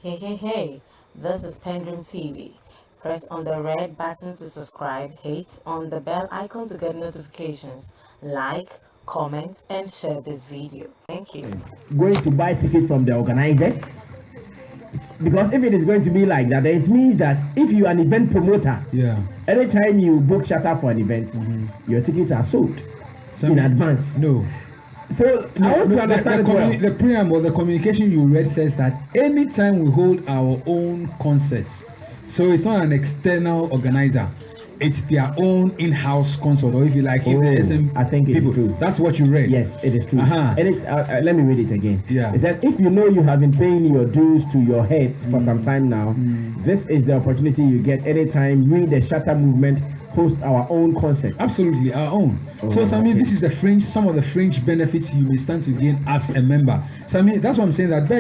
Hey, hey, hey, this is Pendulum TV. Press on the red button to subscribe, hit on the bell icon to get notifications, like, comment, and share this video. Thank you. Going to buy tickets from the organizers, because if it is going to be like that, then it means that if you are an event promoter, anytime you book charter for an event, your tickets are sold in advance. No. So I want to understand the preamble, the communication you read says that anytime we hold our own concerts, so it's not an external organizer, it's their own in-house concert, or if you like, I think it's true. That's what you read. Yes, it is true. And let me read it again. Yeah. It says, if you know you have been paying your dues to your heads for some time now, this is the opportunity you get anytime we, the Shatter Movement, host our own concert. Absolutely, our own. So, Sammy, this is the fringe, some of the fringe benefits you may stand to gain as a member. So, I mean, that's what I'm saying, that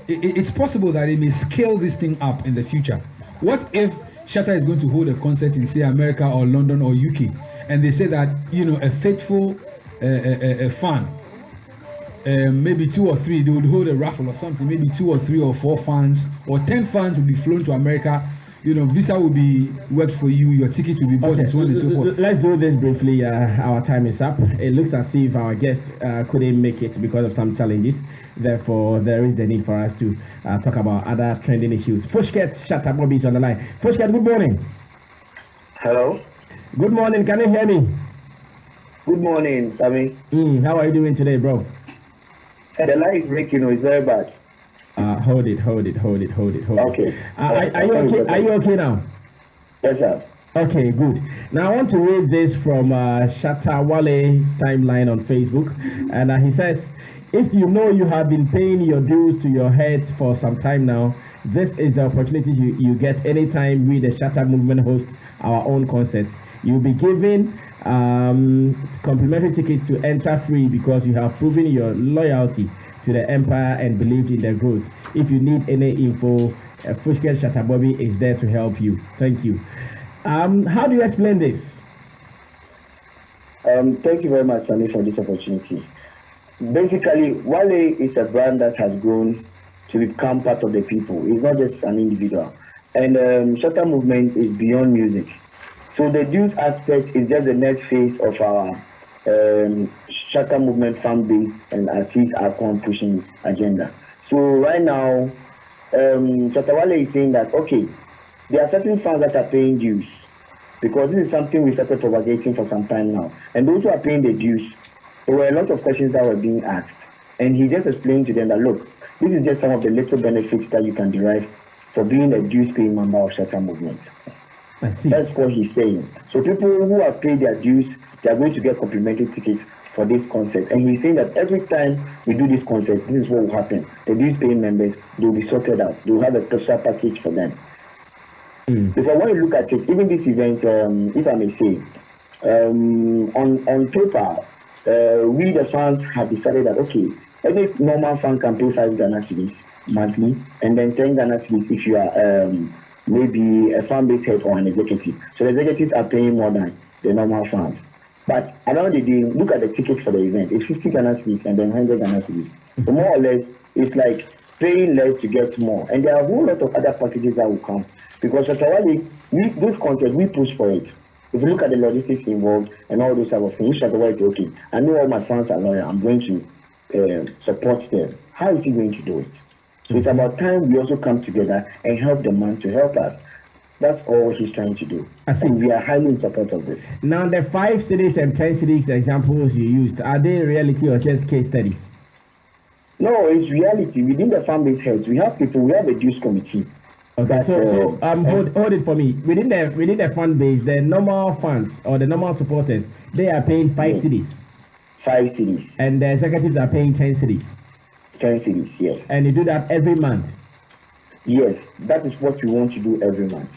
it's possible that it may scale this thing up in the future. What if Shatter is going to hold a concert in, say, America or London or UK, and they say that, a faithful fan, maybe 2 or 3, they would hold a raffle or something, maybe 2 or 3 or 4 fans, or 10 fans will be flown to America. Visa will be worked for you, your tickets will be bought, and so on and so forth. Let's do this briefly. Our time is up. It looks as if our guest couldn't make it because of some challenges. Therefore, there is the need for us to talk about other trending issues. Fushket Shatter Bobby is on the line. Fushket, good morning. Hello. Good morning. Can you hear me? Good morning, Sammy. How are you doing today, bro? The line is breaking. It's very bad. Hold it. Okay. Are you okay now? Yes, sir. Okay, good. Now I want to read this from Shatta Wale's timeline on Facebook, and he says, if you know you have been paying your dues to your heads for some time now, this is the opportunity you get anytime we, the Shatter Movement, host our own concerts. You'll be given complimentary tickets to enter free because you have proven your loyalty to the empire and believed in their growth. If you need any info, Fushket Shatter Bobby is there to help you. Thank you. How do you explain this? Thank you very much, Sammy, for this opportunity. Basically, Wale is a brand that has grown to become part of the people. It's not just an individual. And Shatter Movement is beyond music. So the dues aspect is just the next phase of our Shatter Movement fan base and assist our pushing agenda. So right now, Shatta Wale is saying that, okay, there are certain fans that are paying dues because this is something we started propagating for some time now. And those who are paying the dues, there were a lot of questions that were being asked. And he just explained to them that, look, this is just some of the little benefits that you can derive for being a dues-paying member of Shatter Movement. That's what he's saying. So people who have paid their dues, they are going to get complimentary tickets for this concert. And he's saying that every time we do this concert, this is what will happen. The dues-paying members, they will be sorted out. They will have a special package for them. Because when you look at it, even this event, if I may say, on paper, we the fans have decided that, okay, any normal fan can pay 5 Ghana cedis monthly, and then 10 Ghana cedis if you are maybe a fan base head or an executive. So the executives are paying more than the normal fans. But around the day, look at the tickets for the event. It's 50 Ghana cedis and then 100 Ghana cedis. So more or less, it's like paying less to get more. And there are a whole lot of other packages that will come. Because Shatawale, this content, we push for it. If you look at the logistics involved and all those type of things, Shatawale is okay. I know all my fans are loyal. I'm going to support them. How is he going to do it? So it's about time we also come together and help the man to help us. That's all he's trying to do. And we are highly in support of this. Now, the 5 cities and 10 cities examples you used, are they reality or just case studies? No, it's reality. Within the fan base heads, we have people, we have a dues committee. Okay, so hold it for me. Within the fan base, the normal fans or the normal supporters, they are paying 5 cities. 5 cities. And the executives are paying 10 cities. 10 cities, yes. And you do that every month? Yes, that is what we want to do every month.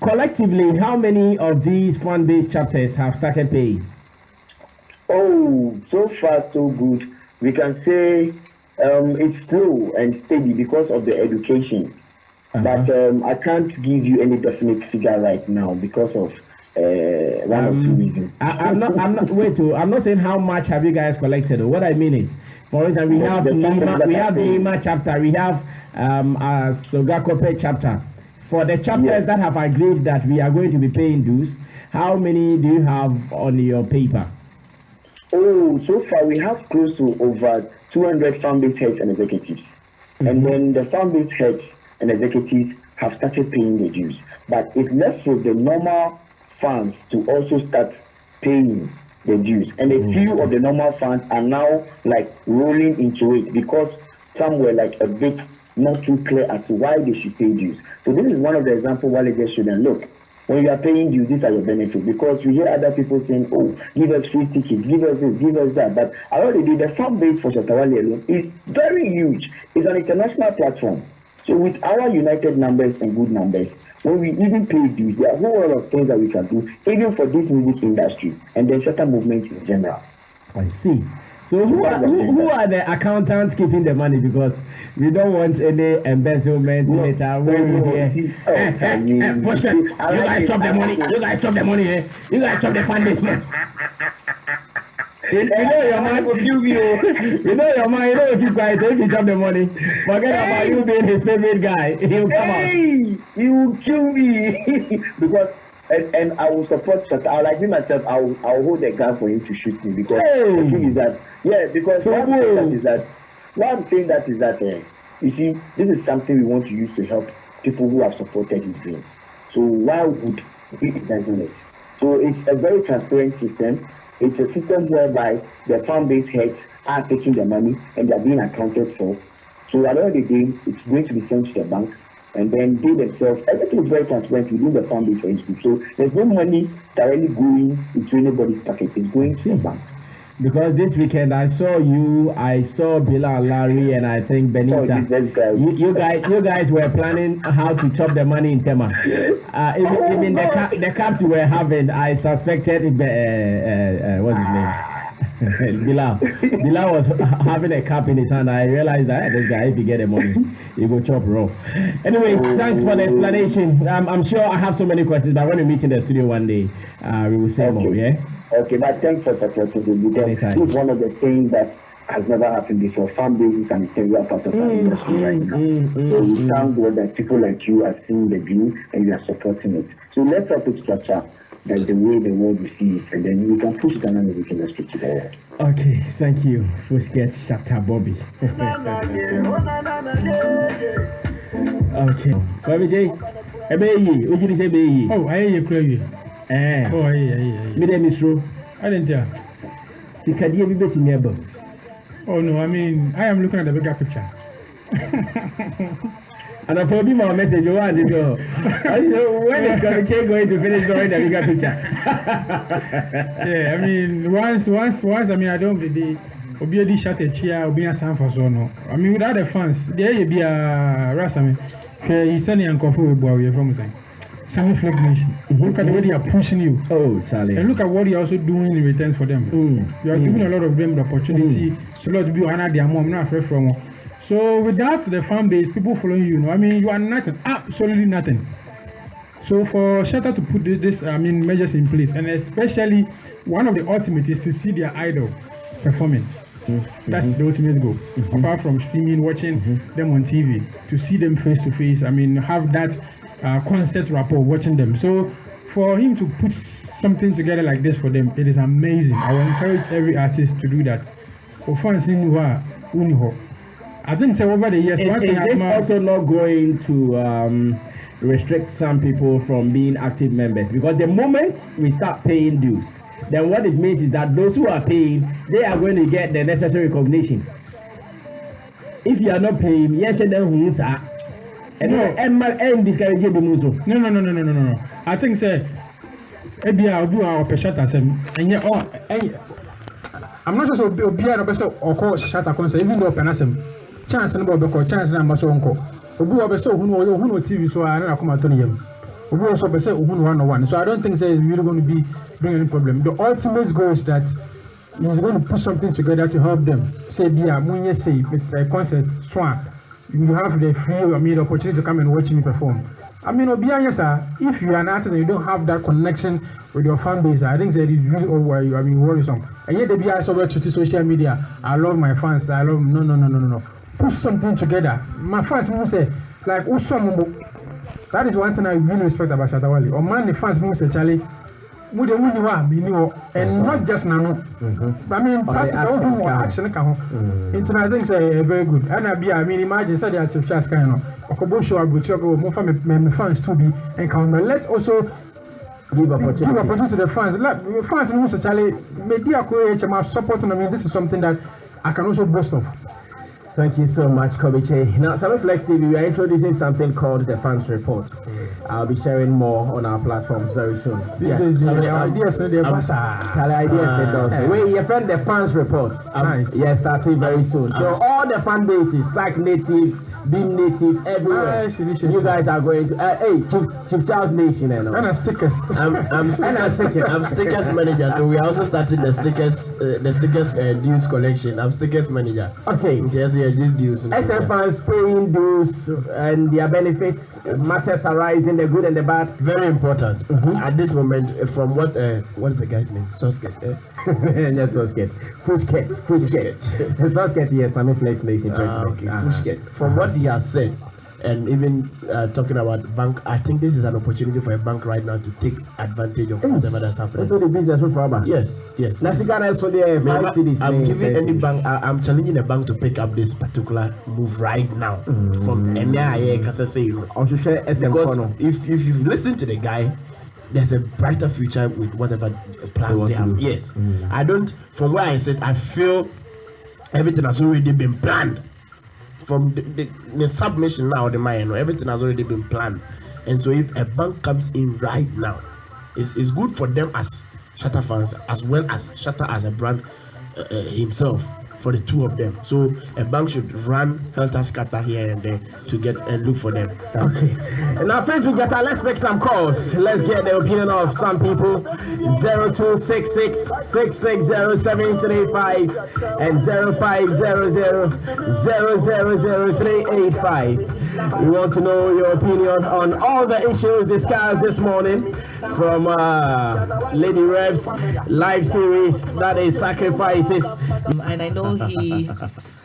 Collectively, how many of these fan-based chapters have started paying? Oh, so far so good. We can say it's slow and steady because of the education. But I can't give you any definite figure right now because of one or two reasons. I'm not saying how much have you guys collected. What I mean is, for example, we have Lima chapter, we have Sogakope chapter. For the chapters that have agreed that we are going to be paying dues, how many do you have on your paper? Oh, so far we have close to over 200 farm-based heads and executives. And then the farm-based heads and executives have started paying the dues. But it's left for the normal funds to also start paying the dues. And a few of the normal funds are now like rolling into it because some were like a bit not too clear as to why they should pay dues. So this is one of the examples why they just shouldn't look. When you are paying dues, these are your benefits, because you hear other people saying, oh, give us free tickets, give us this, give us that. But already the fan base for Shatta Wale alone is very huge. It's an international platform. So with our united numbers and good numbers, when we even pay dues, there are a whole lot of things that we can do, even for this music industry and the Shatta movement in general. I see. So who are the accountants keeping the money? Because we don't want any embezzlement later. You guys chop the money. You guys chop the money. You guys chop the funding, man. You know your man will kill you. You know your man. You know if you guys if you chop the money, forget about you being his favorite guy. He'll come out. He will kill me because. And I will support Shatta. I'll like me myself. I'll hold a gun for him to shoot me because the thing is that because one thing that is that you see, this is something we want to use to help people who have supported his dream. So why would he cancel it? So it's a very transparent system. It's a system whereby the farm-based heads are taking the money and they are being accounted for. So at the end of the day, it's going to be sent to the bank. And then they themselves, everything is very transparent within the farm base for instance. So there's no money directly going into anybody's pocket. It's going to the bank. Because this weekend I saw Bilal, Larry, and I think Benita. You guys were planning how to chop the money in Tema. Even the caps you were having, I suspected what's his name? Bilal was having a cap in his hand. I realized that this guy, if he get the money, he go chop raw. Anyway, thanks for the explanation. I'm sure I have so many questions, but when we meet in the studio one day, we will say more. Yeah. Okay, but thanks for supporting me because it's one of the things that has never happened before. Fan base is an integral part of our industry right now. So we thank God that people like you are seeing the view and you are supporting it. So let's help it structure. That's the way the world will see it, and then we can push it and we can just stick to the world. Okay, thank you. First get Shatta Bobby. Okay. Bobby J. Ebeyi, what did you say, Ebeyi? Oh, I hear you crazy. Oh, yeah. Me dem isro. I didn't tell. Sikadie bi beti neighbor. Oh no, I mean, I am looking at the bigger picture. And I probably my message you want to go. When is Kaviche going to finish drawing the bigger picture? Yeah, I mean, once, I mean, I don't believe Obiedi shot a chair, Obia San for so no. I mean, without the fans, there you be a Rasami. He's sending a coffee boy from the Sami Flag Nation. Look at the way they are pushing you. Oh, Charlie. And look at what you're also doing in return for them. You are giving a lot of them the opportunity. So, lot to be one of their mom, not afraid from. So without the fan base, people following you, I mean, you are nothing, absolutely nothing. So for Shatta to put this, measures in place, and especially one of the ultimate is to see their idol performing. That's the ultimate goal. Apart from streaming, watching them on TV, to see them face to face, I mean, have that constant rapport watching them. So for him to put something together like this for them, it is amazing. I will encourage every artist to do that. For fans, I think so over the years. Is this also not going to restrict some people from being active members? Because the moment we start paying dues, then what it means is that those who are paying, they are going to get the necessary recognition. If you are not paying, yes, then who is that? No. I think say, maybe I'll do our Shatta and yeah, I'm not sure so be a person or call Shatta concert, even though Penasem. Chance and Bobo, chance and Masonko. Obu Abeso, who TV, so I don't come at him. Obu also Beso, who 101. So I don't think it's really going to be bringing any problem. The ultimate goal is that he's going to put something together to help them. Say, dear, when you say with a concert, strong, you have the free opportunity to come and watch me perform. I mean, if you are an artist and you don't have that connection with your fan base, I think that is really worrisome. And yet, the BI over to social media. I love my fans. No. push something together. My fans will say, like, that is one thing I really respect about Shatta Wale. Or man, the fans will say, Charlie, and not just Nano. I mean, practical action. It's I think very good. And I mean, imagine said that you just kind of Okobosho Abuchoko, more from fans to be encountered. Let's also give opportunity to the fans. Like fans in Musa Charlie, media coach, support. I mean, this is something that I can also boast of. Thank you so much, Kobiche. Now, Samiflex TV, we are introducing something called the Fans Report. I'll be sharing more on our platforms very soon. This is ideas. Wait, you find the Fans Report. Nice. Yes, starting very soon. So all the fan bases, SAC natives, Beam natives, everywhere. You guys are going to. Hey, Chief Charles Nation, and stickers. I'm stickers manager, so we are also starting the stickers dues collection. I'm stickers manager. Okay. Yes. These dues. SM fans paying dues and their benefits, matters arising, the good and the bad. Very important. At this moment, from what is the guy's name? Sosket. Yes, Sosket. Fushket. Sosket, yes, Samiflex Nation president. Okay, Fushket. From what he has said, and even talking about bank, I think this is an opportunity for a bank right now to take advantage of whatever that's happening. That's what the business for a bank. Yes. That's the kind of for the I'm giving any bank. I'm challenging a bank to pick up this particular move right now from NIA Kasase. Because if you listen to the guy, there's a brighter future with whatever plans they have. Yes, I don't. From where I said, I feel everything has already been planned. From the submission now, the mine, everything has already been planned. And so if a bank comes in right now, it's good for them as Shatta fans, as well as Shatta as a brand himself, for the two of them. So a bank should run helter skelter here and there to get and look for them. Okay. Now, Facebook Jata, let's make some calls. Let's get the opinion of some people. 0266 660 and 0500 We want to know your opinion on all the issues discussed this morning from Lady Rev's live series, that is Sacrifices. And I know he,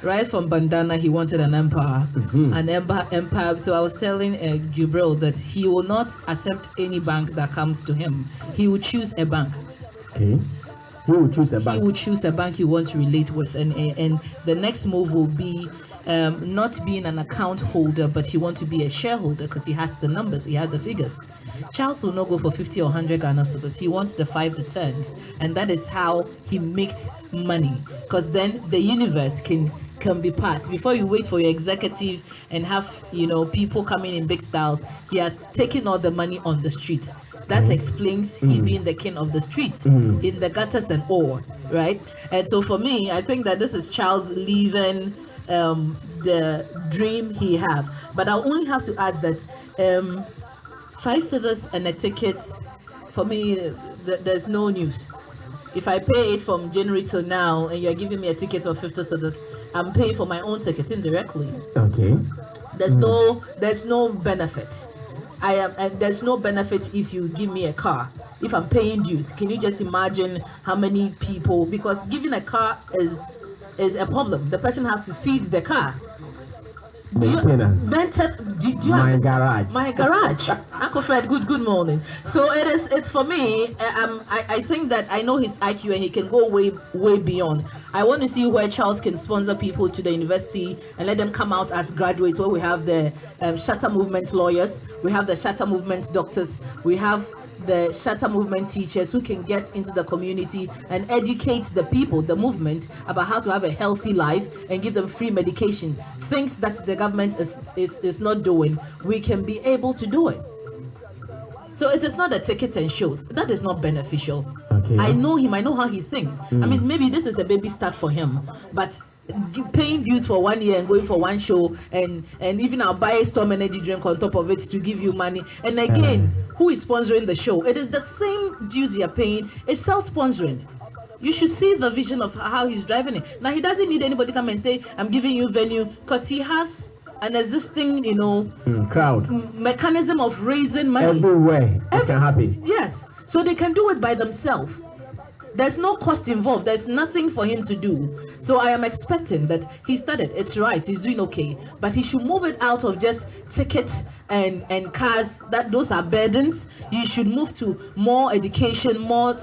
right from Bandana, he wanted an empire, an empire. So I was telling Jubril that he will not accept any bank that comes to him. He will choose a bank. Okay. He will choose a bank. He will choose a bank he wants to relate with, and the next move will be not being an account holder, but he wants to be a shareholder because he has the numbers, he has the figures. Charles will not go for 50 or 100 Ghana cedis. He wants the 5 to 10s, and that is how he makes money. Because then the universe can be part. Before you wait for your executive and have people coming in big styles, he has taken all the money on the street. That explains he being the king of the streets, in the gutters and all, right? And so for me, I think that this is Charles leaving the dream he have. But I'll only have to add that 5 cedis and a ticket, for me, there's no news. If I pay it from January till now and you're giving me a ticket of 50 cedis, I'm paying for my own ticket indirectly. Okay. There's no benefit. And there's no benefit if you give me a car. If I'm paying dues, can you just imagine how many people? Because giving a car is a problem. The person has to feed the car. Maintenance. My garage. Uncle Fred, good morning. So it's for me. I think that I know his IQ and he can go way beyond. I want to see where Charles can sponsor people to the university and let them come out as graduates. Where we have the Shatta movement lawyers, we have the Shatta movement doctors, we have the Shatta movement teachers who can get into the community and educate the people, the movement, about how to have a healthy life and give them free medication. Things that the government is not doing, we can be able to do it. So it is not a ticket and shows. That is not beneficial. Okay. I know him, I know how he thinks. I mean, maybe this is a baby start for him, but paying dues for 1 year and going for one show and even I'll buy a Storm energy drink on top of it to give you money. And again, who is sponsoring the show? It is the same dues you're paying. It's self-sponsoring. You should see the vision of how he's driving it. Now he doesn't need anybody to come and say, I'm giving you venue, because he has an existing, crowd mechanism of raising money everywhere. It can happen. Yes, so they can do it by themselves. There's no cost involved. There's nothing for him to do. So I am expecting that he started. It's right. He's doing okay. But he should move it out of just tickets and cars. Those are burdens. You should move to more education, more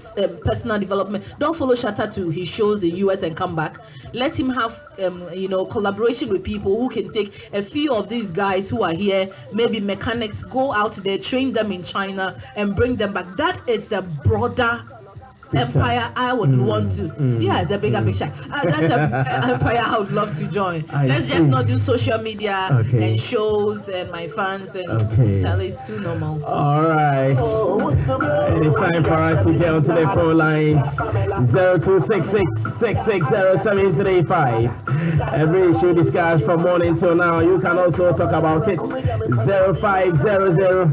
personal development. Don't follow Shatta to his shows in US and come back. Let him have collaboration with people who can take a few of these guys who are here, maybe mechanics, go out there, train them in China and bring them back. That is a broader empire I would want to. Yeah, it's a bigger picture. That's an empire I would love to join. Let's just not do social media and shows and my fans and Charlie's too normal. All right. It is time for us to get onto the phone lines. 0266-660-735. Every issue discussed from morning till now. You can also talk about it. 0500